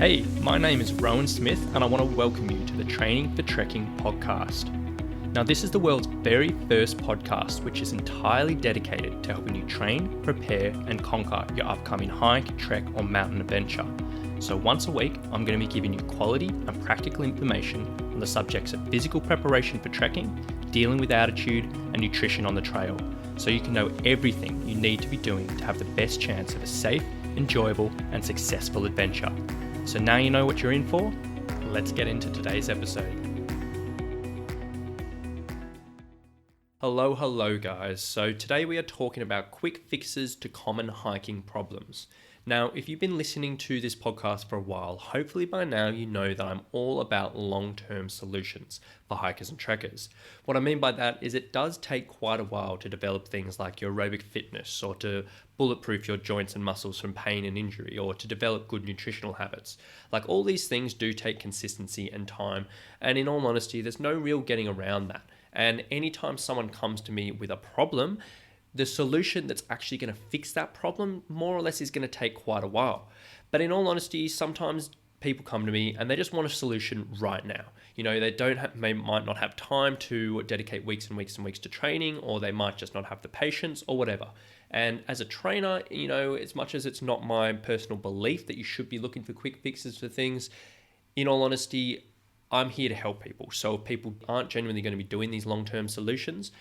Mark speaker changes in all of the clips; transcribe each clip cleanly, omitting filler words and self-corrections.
Speaker 1: Hey, my name is Rowan Smith and I want to welcome you to the Training for Trekking podcast. Now, this is the world's very first podcast which is entirely dedicated to helping you train, prepare and conquer your upcoming hike, trek or mountain adventure. So once a week, I'm going to be giving you quality and practical information on the subjects of physical preparation for trekking, dealing with altitude and nutrition on the trail, so you can know everything you need to be doing to have the best chance of a safe, enjoyable and successful adventure. So now you know what you're in for. Let's get into today's episode. Hello guys. So today we are talking about quick fixes to common hiking problems. Now, if you've been listening to this podcast for a while, hopefully by now you know that I'm all about long-term solutions for hikers and trekkers. What I mean by that is it does take quite a while to develop things like your aerobic fitness or to bulletproof your joints and muscles from pain and injury or to develop good nutritional habits. Like all these things do take consistency and time, and in all honesty, there's no real getting around that. And anytime someone comes to me with a problem, the solution that's actually going to fix that problem more or less is going to take quite a while. But in all honesty, sometimes people come to me and they just want a solution right now. You know, they might not have time to dedicate weeks and weeks and weeks to training, or they might just not have the patience or whatever. And as a trainer, you know, as much as it's not my personal belief that you should be looking for quick fixes for things, in all honesty, I'm here to help people. So if people aren't genuinely going to be doing these long-term solutions,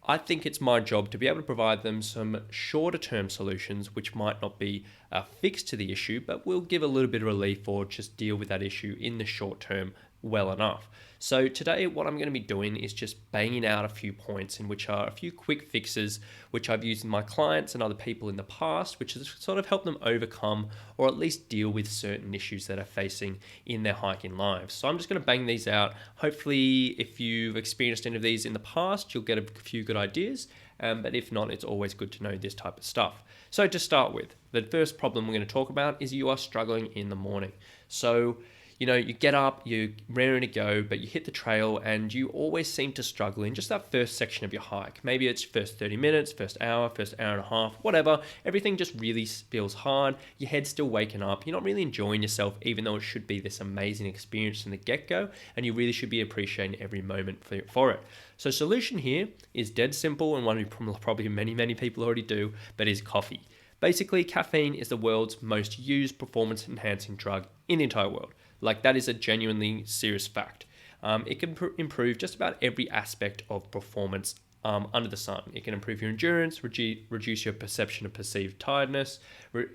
Speaker 1: I think it's my job to be able to provide them some shorter term solutions which might not be a fix to the issue, but will give a little bit of relief or just deal with that issue in the short term well enough. So today what I'm going to be doing is just banging out a few points in which are a few quick fixes which I've used in my clients and other people in the past, which has sort of helped them overcome or at least deal with certain issues that are facing in their hiking lives. So I'm just going to bang these out. Hopefully if you've experienced any of these in the past, you'll get a few good ideas. But if not, it's always good to know this type of stuff. So to start with, the first problem we're going to talk about is you are struggling in the morning. So you know, you get up, you're raring to go, but you hit the trail and you always seem to struggle in just that first section of your hike. Maybe it's first 30 minutes, first hour and a half, whatever. Everything just really feels hard. Your head's still waking up. You're not really enjoying yourself, even though it should be this amazing experience from the get-go, and you really should be appreciating every moment for it. So solution here is dead simple and one probably many people already do, but is coffee. Basically, caffeine is the world's most used performance-enhancing drug in the entire world. Like, that is a genuinely serious fact. It can improve just about every aspect of performance under the sun. It can improve your endurance, reduce your perception of perceived tiredness,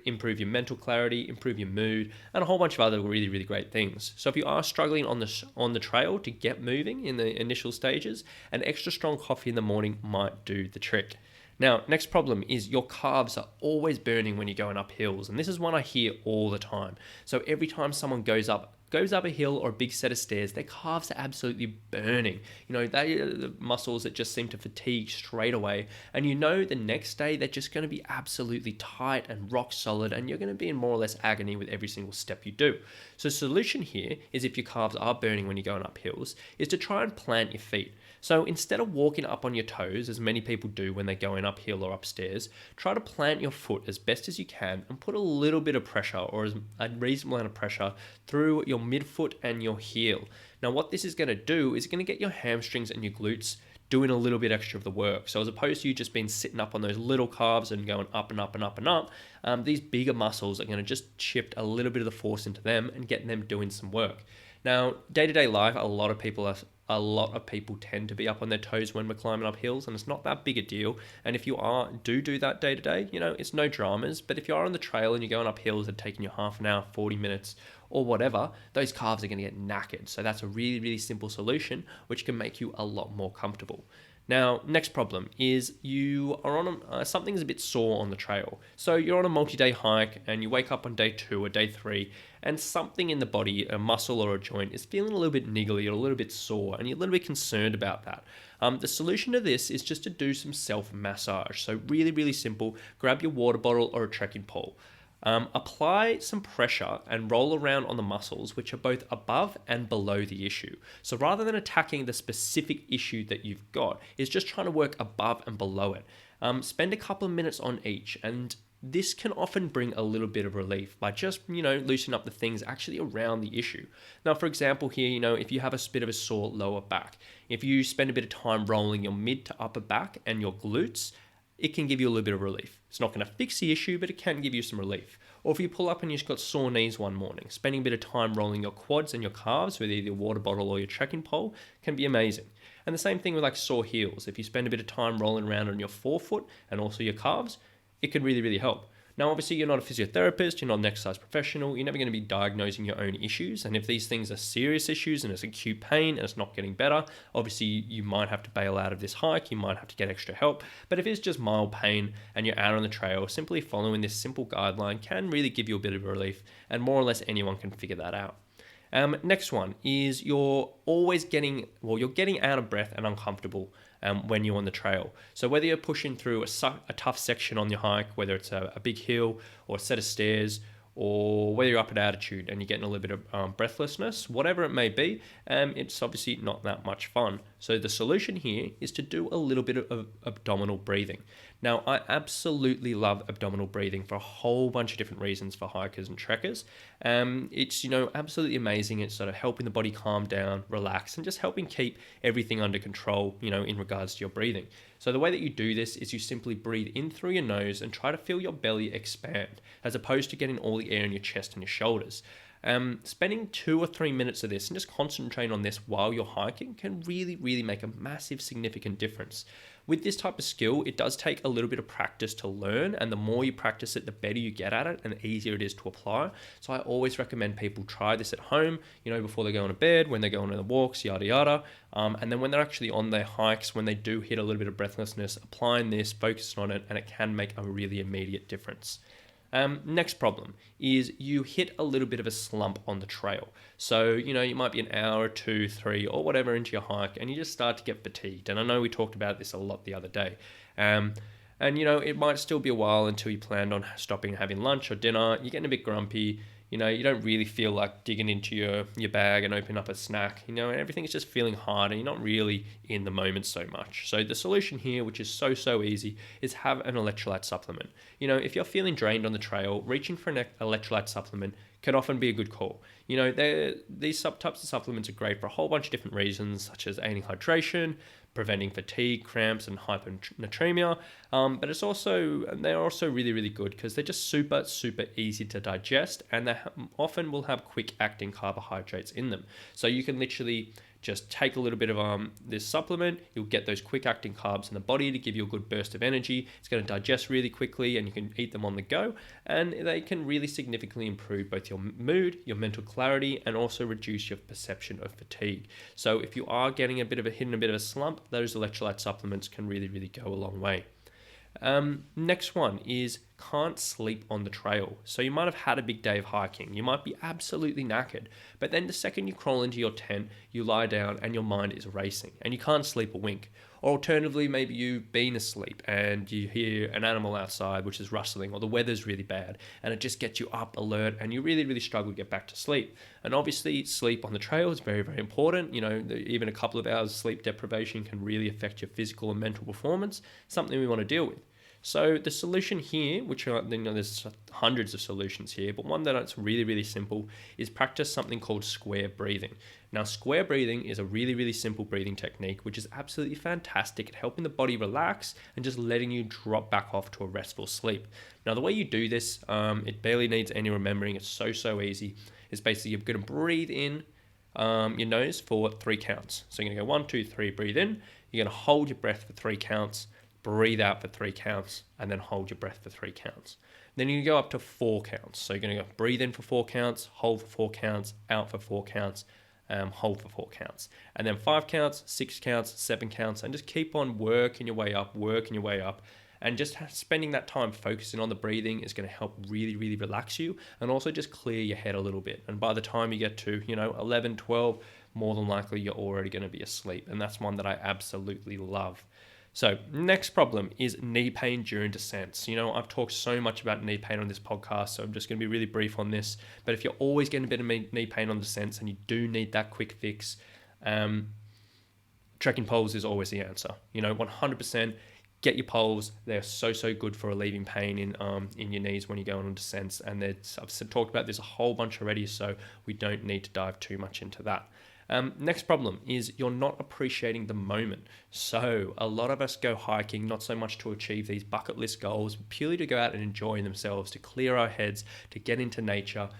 Speaker 1: improve your mental clarity, improve your mood, and a whole bunch of other really great things. So if you are struggling on the trail to get moving in the initial stages, an extra strong coffee in the morning might do the trick. Now, next problem is your calves are always burning when you're going up hills. And this is one I hear all the time. So every time someone goes up a hill or a big set of stairs, their calves are absolutely burning. You know, they are the muscles that just seem to fatigue straight away. And you know the next day they're just going to be absolutely tight and rock solid, and you're going to be in more or less agony with every single step you do. So the solution here is, if your calves are burning when you're going up hills, is to try and plant your feet. So instead of walking up on your toes, as many people do when they're going uphill or upstairs, try to plant your foot as best as you can and put a little bit of pressure, or a reasonable amount of pressure, through your midfoot and your heel. Now what this is going to do is going to get your hamstrings and your glutes doing a little bit extra of the work. So as opposed to you just being sitting up on those little calves and going up and up and up and up, these bigger muscles are going to just shift a little bit of the force into them and get them doing some work. Now, day-to-day life, a lot of people tend to be up on their toes when we're climbing up hills, and it's not that big a deal. And if you do that day to day, you know, it's no dramas. But if you are on the trail and you're going up hills that are taking you half an hour, 40 minutes, or whatever, those calves are going to get knackered. So that's a really simple solution, which can make you a lot more comfortable. Now, next problem is you are on something's a bit sore on the trail. So you're on a multi-day hike and you wake up on day 2 or day 3 and something in the body, a muscle or a joint, is feeling a little bit niggly or a little bit sore, and you're a little bit concerned about that. The solution to this is just to do some self-massage. So really simple. Grab your water bottle or a trekking pole. Apply some pressure and roll around on the muscles which are both above and below the issue. So rather than attacking the specific issue that you've got, is just trying to work above and below it. Spend a couple of minutes on each, and this can often bring a little bit of relief by just, loosening up the things actually around the issue. Now, for example, here, if you have a bit of a sore lower back, if you spend a bit of time rolling your mid to upper back and your glutes, it can give you a little bit of relief. It's not going to fix the issue, but it can give you some relief. Or if you pull up and you've got sore knees one morning, spending a bit of time rolling your quads and your calves with either your water bottle or your trekking pole can be amazing. And the same thing with like sore heels. If you spend a bit of time rolling around on your forefoot and also your calves, it can really, really help. Now, obviously, you're not a physiotherapist, you're not an exercise professional, you're never going to be diagnosing your own issues. And if these things are serious issues and it's acute pain and it's not getting better, obviously you might have to bail out of this hike, you might have to get extra help. But if it's just mild pain and you're out on the trail, simply following this simple guideline can really give you a bit of relief, and more or less anyone can figure that out. Next one is you're getting out of breath and uncomfortable when you're on the trail. So whether you're pushing through a tough section on your hike, whether it's a big hill or a set of stairs, or whether you're up at altitude and you're getting a little bit of breathlessness, whatever it may be, it's obviously not that much fun. So the solution here is to do a little bit of abdominal breathing. Now, I absolutely love abdominal breathing for a whole bunch of different reasons for hikers and trekkers. It's, absolutely amazing. It's sort of helping the body calm down, relax, and just helping keep everything under control, in regards to your breathing. So the way that you do this is you simply breathe in through your nose and try to feel your belly expand, as opposed to getting all the air in your chest and your shoulders. Spending 2 or 3 minutes of this and just concentrating on this while you're hiking can really, really make a massive, significant difference. With this type of skill, it does take a little bit of practice to learn, and the more you practice it, the better you get at it and the easier it is to apply. So I always recommend people try this at home, before they go to bed, when they go on their walks, yada yada. And then when they're actually on their hikes, when they do hit a little bit of breathlessness, applying this, focusing on it, and it can make a really immediate difference. Next problem is you hit a little bit of a slump on the trail. So, you might be an hour, 2, 3, or whatever into your hike, and you just start to get fatigued. And I know we talked about this a lot the other day. And, it might still be a while until you planned on stopping and having lunch or dinner. You're getting a bit grumpy. You don't really feel like digging into your bag and opening up a snack, and everything is just feeling hard and you're not really in the moment so much. So the solution here, which is so easy, is have an electrolyte supplement. If you're feeling drained on the trail, reaching for an electrolyte supplement can often be a good call. These types of supplements are great for a whole bunch of different reasons, such as aiding hydration, preventing fatigue, cramps, and hyponatremia. But they're also really, really good because they're just super easy to digest, and they often will have quick acting carbohydrates in them. So you can literally just take a little bit of this supplement, you'll get those quick acting carbs in the body to give you a good burst of energy. It's going to digest really quickly and you can eat them on the go, and they can really significantly improve both your mood, your mental clarity, and also reduce your perception of fatigue. So if you are getting hitting a bit of a slump, those electrolyte supplements can really, really go a long way. Next one is can't sleep on the trail. So you might have had a big day of hiking. You might be absolutely knackered, but then the second you crawl into your tent, you lie down and your mind is racing and you can't sleep a wink. Or alternatively, maybe you've been asleep and you hear an animal outside which is rustling, or the weather's really bad and it just gets you up, alert, and you really, really struggle to get back to sleep. And obviously sleep on the trail is very, very important. Even a couple of hours sleep deprivation can really affect your physical and mental performance, something we want to deal with. So the solution here, which there's hundreds of solutions here, but one that's really, really simple is practice something called square breathing. Now, square breathing is a really, really simple breathing technique, which is absolutely fantastic at helping the body relax and just letting you drop back off to a restful sleep. Now, the way you do this, it barely needs any remembering. It's so easy. It's basically you're going to breathe in your nose for 3 counts. So you're going to go 1, 2, 3, breathe in. You're going to hold your breath for 3 counts. Breathe out for 3 counts, and then hold your breath for 3 counts. Then you go up to 4 counts. So you're going to go breathe in for 4 counts, hold for 4 counts, out for 4 counts, hold for 4 counts. And then 5 counts, 6 counts, 7 counts, and just keep on working your way up. And just spending that time focusing on the breathing is going to help really, really relax you and also just clear your head a little bit. And by the time you get to, 11, 12, more than likely you're already going to be asleep. And that's one that I absolutely love. So next problem is knee pain during descents. I've talked so much about knee pain on this podcast, so I'm just going to be really brief on this. But if you're always getting a bit of knee pain on descents and you do need that quick fix, trekking poles is always the answer. 100%. get your poles. They're so good for relieving pain in your knees when you're going on descents. And I've talked about this a whole bunch already, so we don't need to dive too much into that. Next problem is you're not appreciating the moment. So a lot of us go hiking not so much to achieve these bucket list goals, but purely to go out and enjoy themselves, to clear our heads, to get into nature,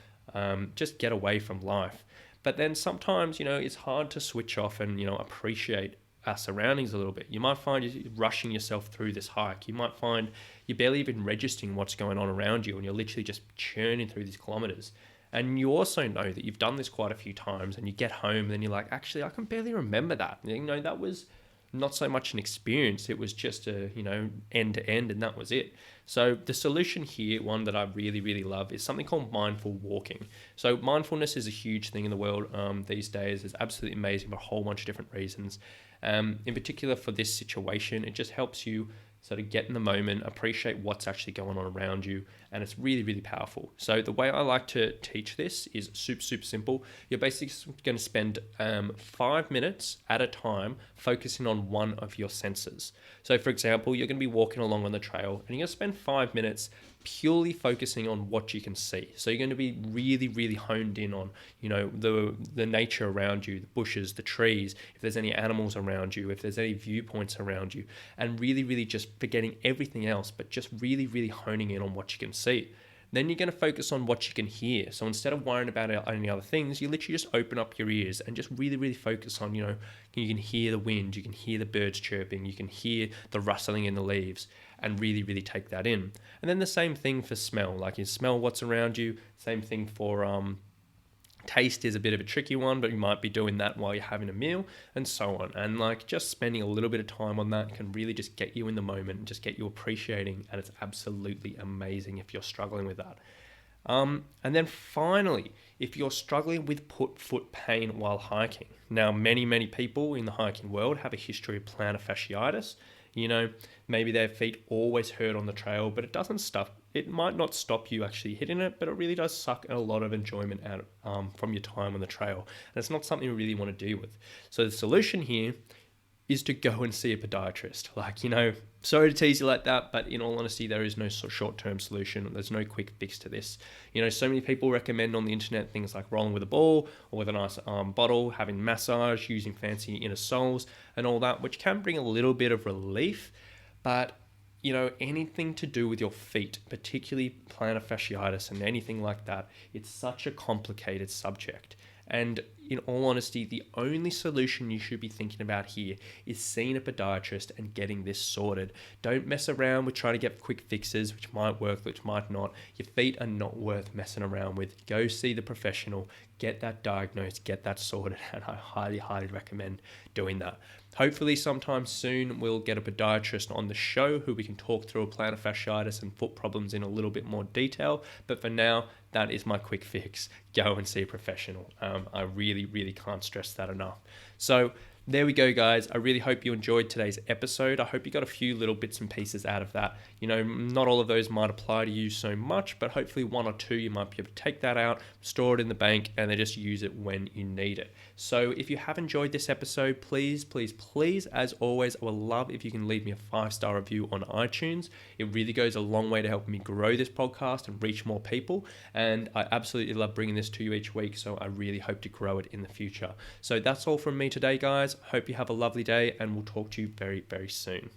Speaker 1: just get away from life. But then sometimes, it's hard to switch off and, appreciate our surroundings a little bit. You might find you're rushing yourself through this hike. You might find you're barely even registering what's going on around you, and you're literally just churning through these kilometers. And you also know that you've done this quite a few times, and you get home and then you're like, actually, I can barely remember that. That was not so much an experience. It was just end to end, and that was it. So the solution here, one that I really, really love, is something called mindful walking. So mindfulness is a huge thing in the world these days. It's absolutely amazing for a whole bunch of different reasons. In particular for this situation, it just helps you sort of get in the moment, appreciate what's actually going on around you, and it's really, really powerful. So the way I like to teach this is super simple. You're basically going to spend 5 minutes at a time focusing on one of your senses. So for example, you're going to be walking along on the trail, and you're going to spend 5 minutes purely focusing on what you can see. So you're going to be really, really honed in on, the nature around you, the bushes, the trees, if there's any animals around you, if there's any viewpoints around you, and really, really just forgetting everything else, but just really, really honing in on what you can see. Then you're going to focus on what you can hear. So instead of worrying about any other things, you literally just open up your ears and just really, really focus on, you can hear the wind, you can hear the birds chirping, you can hear the rustling in the leaves, and really, really take that in. And then the same thing for smell, like you smell what's around you. Same thing for taste is a bit of a tricky one, but you might be doing that while you're having a meal and so on. And just spending a little bit of time on that can really just get you in the moment and just get you appreciating. And it's absolutely amazing if you're struggling with that. And then finally, if you're struggling with foot pain while hiking. Now, many people in the hiking world have a history of plantar fasciitis. Maybe their feet always hurt on the trail, but it might not stop you actually hitting it, but it really does suck a lot of enjoyment out from your time on the trail. And it's not something you really want to deal with. So the solution here is to go and see a podiatrist. Sorry to tease you like that, but in all honesty, there is no short-term solution. There's no quick fix to this. So many people recommend on the internet things like rolling with a ball or with a nice bottle, having massage, using fancy inner soles and all that, which can bring a little bit of relief. But, anything to do with your feet, particularly plantar fasciitis and anything like that, it's such a complicated subject. And in all honesty, the only solution you should be thinking about here is seeing a podiatrist and getting this sorted. Don't mess around with trying to get quick fixes, which might work, which might not. Your feet are not worth messing around with. Go see the professional, get that diagnosed, get that sorted, and I highly recommend doing that. Hopefully sometime soon we'll get a podiatrist on the show who we can talk through a plantar fasciitis and foot problems in a little bit more detail. But for now, that is my quick fix. Go and see a professional. I really can't stress that enough. So there we go, guys. I really hope you enjoyed today's episode. I hope you got a few little bits and pieces out of that. Not all of those might apply to you so much, but hopefully one or two you might be able to take that out, store it in the bank, and then just use it when you need it. So if you have enjoyed this episode, please, as always, I would love if you can leave me a 5-star review on iTunes. It really goes a long way to help me grow this podcast and reach more people. And I absolutely love bringing this to you each week, so I really hope to grow it in the future. So that's all from me today, guys. Hope you have a lovely day, and we'll talk to you very soon.